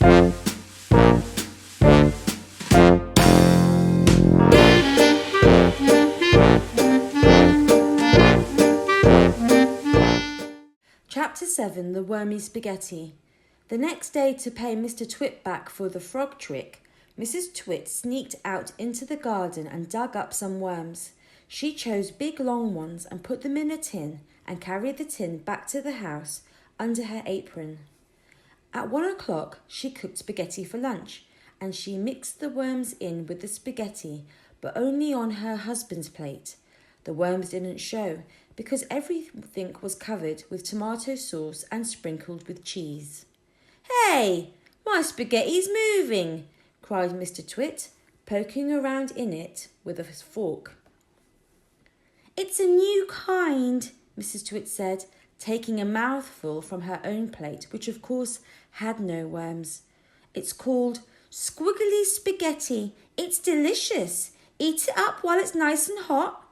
Chapter 7, The Wormy Spaghetti. The next day, to pay Mr. Twit back for the frog trick, Mrs. Twit sneaked out into the garden and dug up some worms. She chose big long ones and put them in a tin and carried the tin back to the house under her apron. At 1 o'clock, she cooked spaghetti for lunch, and she mixed the worms in with the spaghetti, but only on her husband's plate. The worms didn't show because everything was covered with tomato sauce and sprinkled with cheese. "Hey, my spaghetti's moving!" cried Mr. Twit, poking around in it with a fork. "It's a new kind," Mrs. Twit said, taking a mouthful from her own plate, which of course had no worms. "It's called squiggly spaghetti. It's delicious. Eat it up while it's nice and hot."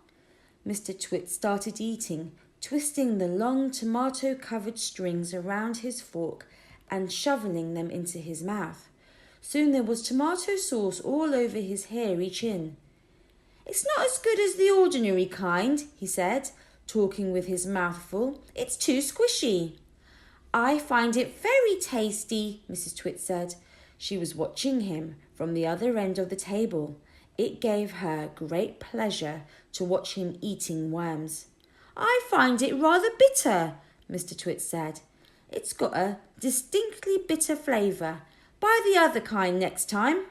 Mr. Twit started eating, twisting the long tomato-covered strings around his fork and shoveling them into his mouth. Soon there was tomato sauce all over his hairy chin. "It's not as good as the ordinary kind," he said, talking with his mouth full. "It's too squishy." "I find it very tasty," Mrs. Twit said. She was watching him from the other end of the table. It gave her great pleasure to watch him eating worms. "I find it rather bitter," Mr. Twit said. "It's got a distinctly bitter flavour. Buy the other kind next time."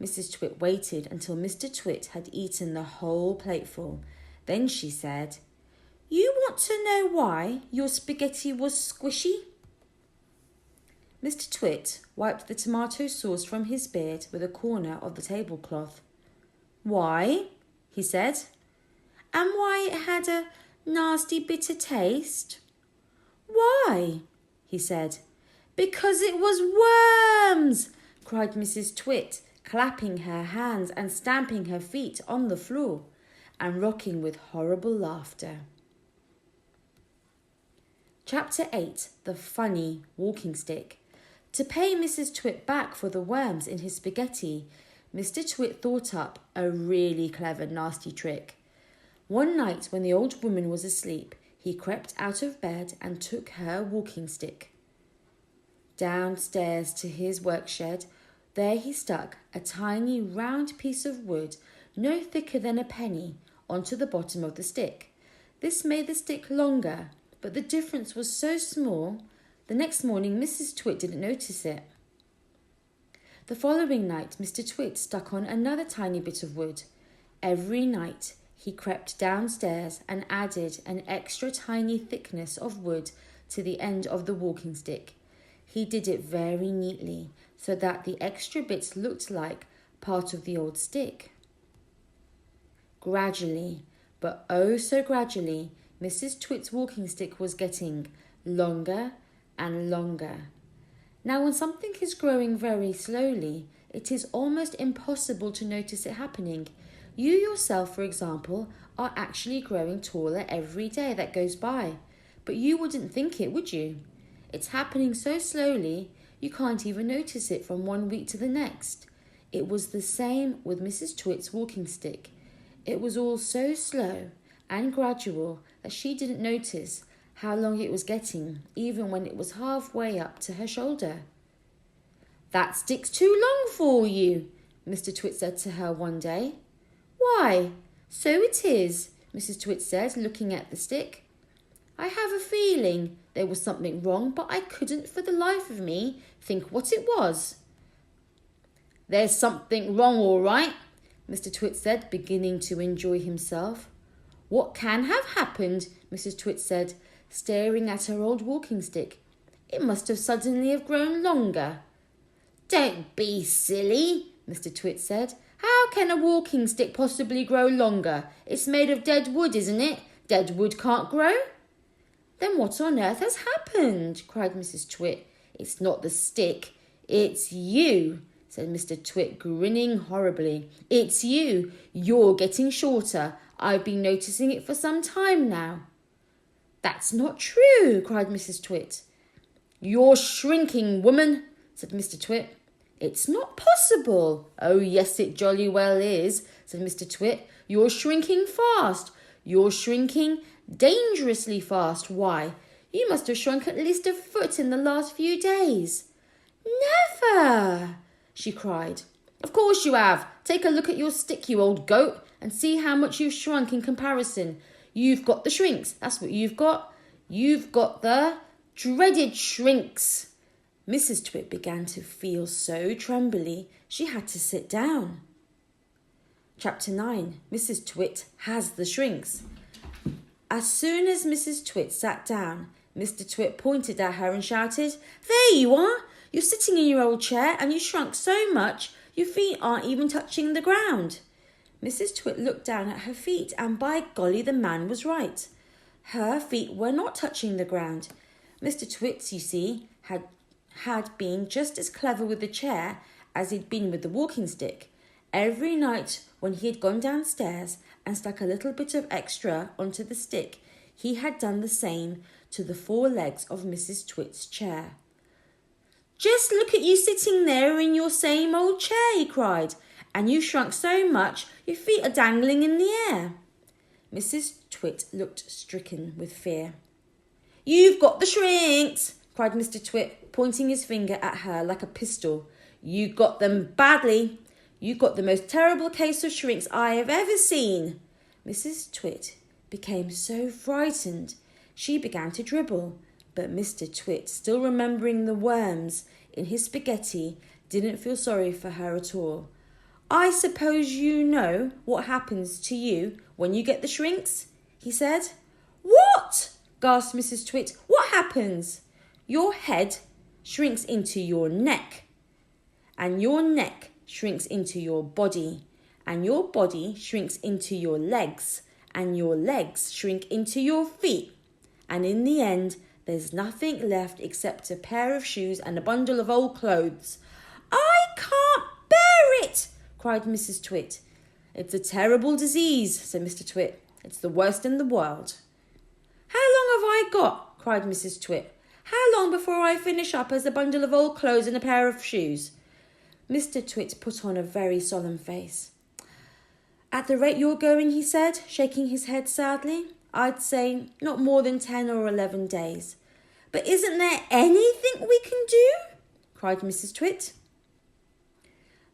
Mrs. Twit waited until Mr. Twit had eaten the whole plateful. Then she said, "You want to know why your spaghetti was squishy?" Mr. Twit wiped the tomato sauce from his beard with a corner of the tablecloth. "Why?" he said. "And why it had a nasty bitter taste?" "Why?" he said. "Because it was worms!" cried Mrs. Twit, clapping her hands and stamping her feet on the floor and rocking with horrible laughter. Chapter 8, The Funny Walking Stick. To pay Mrs. Twit back for the worms in his spaghetti, Mr. Twit thought up a really clever nasty trick. One night when the old woman was asleep, he crept out of bed and took her walking stick downstairs to his workshed. There he stuck a tiny round piece of wood, no thicker than a penny, onto the bottom of the stick. This made the stick longer, but the difference was so small, the next morning Mrs. Twit didn't notice it. The following night, Mr. Twit stuck on another tiny bit of wood. Every night, he crept downstairs and added an extra tiny thickness of wood to the end of the walking stick. He did it very neatly, so that the extra bits looked like part of the old stick. Gradually, but oh so gradually, Mrs. Twit's walking stick was getting longer and longer. Now, when something is growing very slowly, it is almost impossible to notice it happening. You yourself, for example, are actually growing taller every day that goes by, but you wouldn't think it, would you? It's happening so slowly, you can't even notice it from 1 week to the next. It was the same with Mrs. Twit's walking stick. It was all so slow and gradual that she didn't notice how long it was getting, even when it was halfway up to her shoulder. "That stick's too long for you," Mr. Twit said to her one day. "Why, so it is," Mrs. Twit said, looking at the stick. "I have a feeling there was something wrong, but I couldn't for the life of me think what it was." "There's something wrong, all right," Mr. Twit said, beginning to enjoy himself. "What can have happened?" Mrs. Twit said, staring at her old walking stick. "It must have suddenly have grown longer." "Don't be silly," Mr. Twit said. "How can a walking stick possibly grow longer? It's made of dead wood, isn't it? Dead wood can't grow." "Then what on earth has happened?" cried Mrs. Twit. "It's not the stick, it's you," said Mr. Twit, grinning horribly. "It's you. You're getting shorter. I've been noticing it for some time now." "That's not true," cried Mrs. Twit. "You're shrinking, woman," said Mr. Twit. It's not possible. Oh, yes, it jolly well is, said Mr. Twit. You're shrinking fast. You're shrinking dangerously fast. Why, you must have shrunk at least a foot in the last few days. Never, she cried. Of course you have. Take a look at your stick, you old goat, and see how much you've shrunk in comparison. You've got the shrinks. That's what you've got. You've got the dreaded shrinks. Mrs. Twit began to feel so trembly she had to sit down. Chapter 9. Mrs. Twit has the shrinks. As soon as Mrs. Twit sat down, Mr. Twit pointed at her and shouted, There you are! You're sitting in your old chair and you shrunk so much your feet aren't even touching the ground. Mrs. Twit looked down at her feet and by golly the man was right. Her feet were not touching the ground. Mr. Twit, you see, had been just as clever with the chair as he'd been with the walking stick. Every night when he had gone downstairs and stuck a little bit of extra onto the stick, he had done the same to the four legs of Mrs. Twit's chair. Just look at you sitting there in your same old chair, he cried, and you shrunk so much your feet are dangling in the air. Mrs. Twit looked stricken with fear. You've got the shrinks, cried Mr. Twit, pointing his finger at her like a pistol. You got them badly. You got the most terrible case of shrinks I have ever seen. Mrs. Twit became so frightened she began to dribble, but Mr. Twit, still remembering the worms in his spaghetti, didn't feel sorry for her at all. I suppose you know what happens to you when you get the shrinks, he said. What? Gasped Mrs. Twit. What happens? Your head shrinks into your neck, and your neck shrinks into your body, and your body shrinks into your legs, and your legs shrink into your feet, and in the end, there's nothing left except a pair of shoes and a bundle of old clothes. I can't bear it, cried Mrs. Twit. It's a terrible disease, said Mr. Twit. It's the worst in the world. How long have I got? Cried Mrs. Twit. How long before I finish up as a bundle of old clothes and a pair of shoes? Mr. Twit put on a very solemn face. At the rate you're going, he said, shaking his head sadly, I'd say not more than 10 or 11 days. But isn't there anything we can do? Cried Mrs. Twit.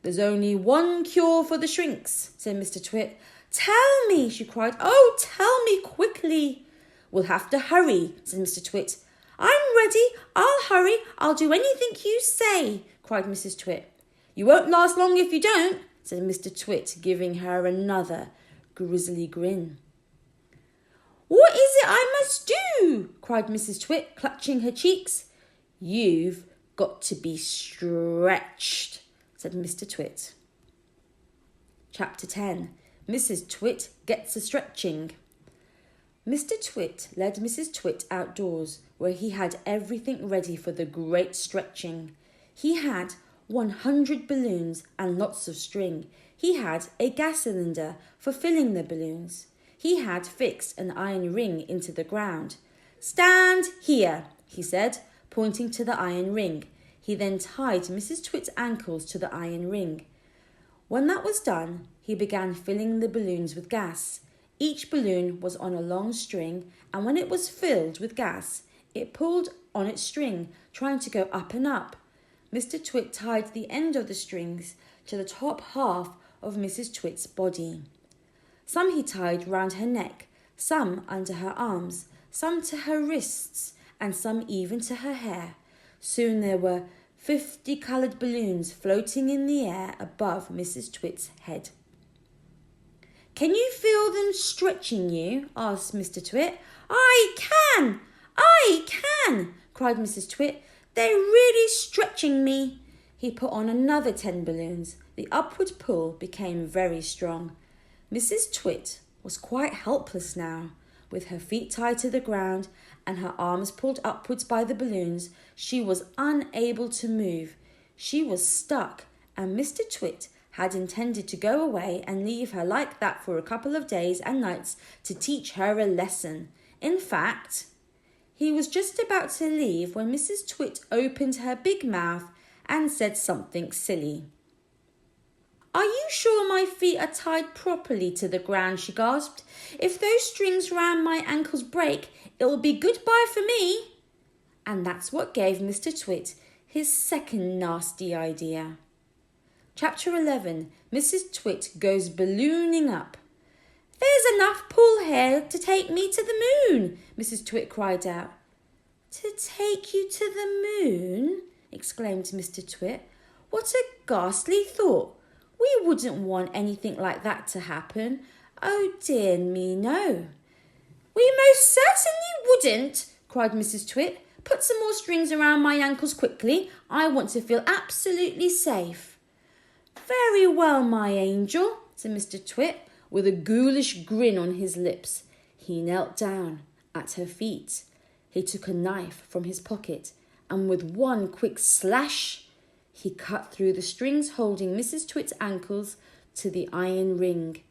There's only one cure for the shrinks, said Mr. Twit. Tell me, she cried. Oh, tell me quickly. We'll have to hurry, said Mr. Twit. I'm ready. I'll hurry. I'll do anything you say, cried Mrs. Twit. You won't last long if you don't, said Mr. Twit, giving her another grisly grin. What is it I must do? Cried Mrs. Twit, clutching her cheeks. You've got to be stretched, said Mr. Twit. Chapter 10. Mrs. Twit gets a stretching. Mr. Twit led Mrs. Twit outdoors, where he had everything ready for the great stretching. He had 100 balloons and lots of string. He had a gas cylinder for filling the balloons. He had fixed an iron ring into the ground. Stand here, he said, pointing to the iron ring. He then tied Mrs. Twit's ankles to the iron ring. When that was done, he began filling the balloons with gas. Each balloon was on a long string, and when it was filled with gas, it pulled on its string, trying to go up and up. Mr. Twit tied the end of the strings to the top half of Mrs. Twit's body. Some he tied round her neck, some under her arms, some to her wrists, and some even to her hair. Soon there were 50 coloured balloons floating in the air above Mrs. Twit's head. Can you feel them stretching you? Asked Mr. Twit. I can! Cried Mrs. Twit. They're really stretching me. He put on another 10 balloons. The upward pull became very strong. Mrs. Twit was quite helpless now. With her feet tied to the ground and her arms pulled upwards by the balloons, she was unable to move. She was stuck, and Mr. Twit had intended to go away and leave her like that for a couple of days and nights to teach her a lesson. In fact, he was just about to leave when Mrs. Twit opened her big mouth and said something silly. "Are you sure my feet are tied properly to the ground?" she gasped. "If those strings round my ankles break, it'll be goodbye for me." And that's what gave Mr. Twit his second nasty idea. Chapter 11. Mrs. Twit goes ballooning up. "There's enough pull here to take me to the moon," Mrs. Twit cried out. "To take you to the moon?" exclaimed Mr. Twit. "What a ghastly thought. We wouldn't want anything like that to happen. Oh dear me, no." "We most certainly wouldn't," cried Mrs. Twit. "Put some more strings around my ankles quickly. I want to feel absolutely safe." "Very well, my angel," said Mr. Twit, with a ghoulish grin on his lips. He knelt down at her feet. He took a knife from his pocket, and with one quick slash, he cut through the strings holding Mrs. Twit's ankles to the iron ring.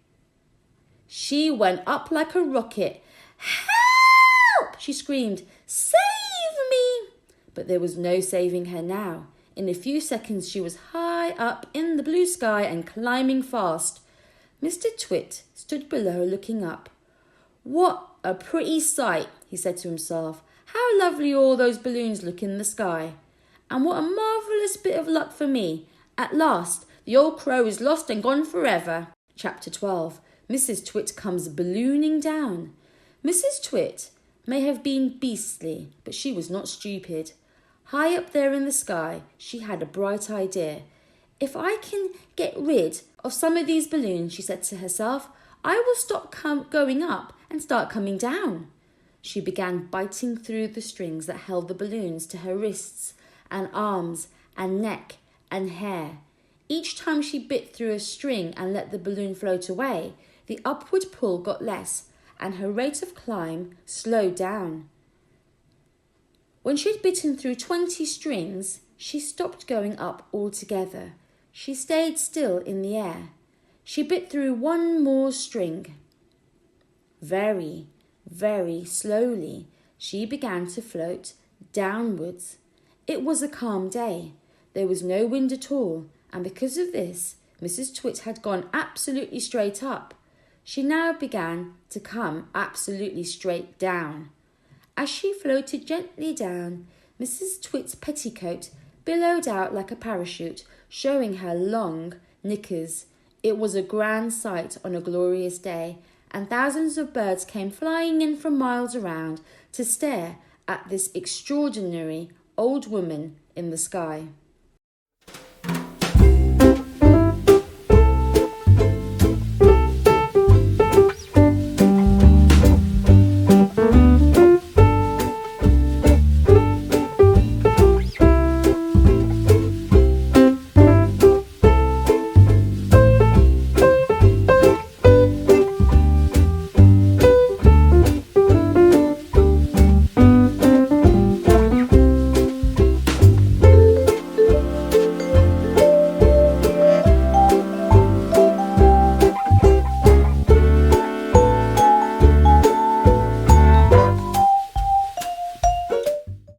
She went up like a rocket. "Help!" she screamed. "Save me!" But there was no saving her now. In a few seconds she was high up in the blue sky and climbing fast. Mr. Twit stood below looking up. "What a pretty sight," he said to himself. "How lovely all those balloons look in the sky. And what a marvellous bit of luck for me. At last, the old crow is lost and gone forever." Chapter 12. Mrs. Twit comes ballooning down. Mrs. Twit may have been beastly, but she was not stupid. High up there in the sky, she had a bright idea. "If I can get rid of some of these balloons," she said to herself, "I will stop going up and start coming down." She began biting through the strings that held the balloons to her wrists and arms and neck and hair. Each time she bit through a string and let the balloon float away, the upward pull got less and her rate of climb slowed down. When she'd bitten through 20 strings, she stopped going up altogether. She stayed still in the air. She bit through one more string. Very, very slowly, she began to float downwards. It was a calm day. There was no wind at all, and because of this, Mrs. Twit had gone absolutely straight up. She now began to come absolutely straight down. As she floated gently down, Mrs. Twit's petticoat billowed out like a parachute, showing her long knickers. It was a grand sight on a glorious day, and thousands of birds came flying in from miles around to stare at this extraordinary old woman in the sky.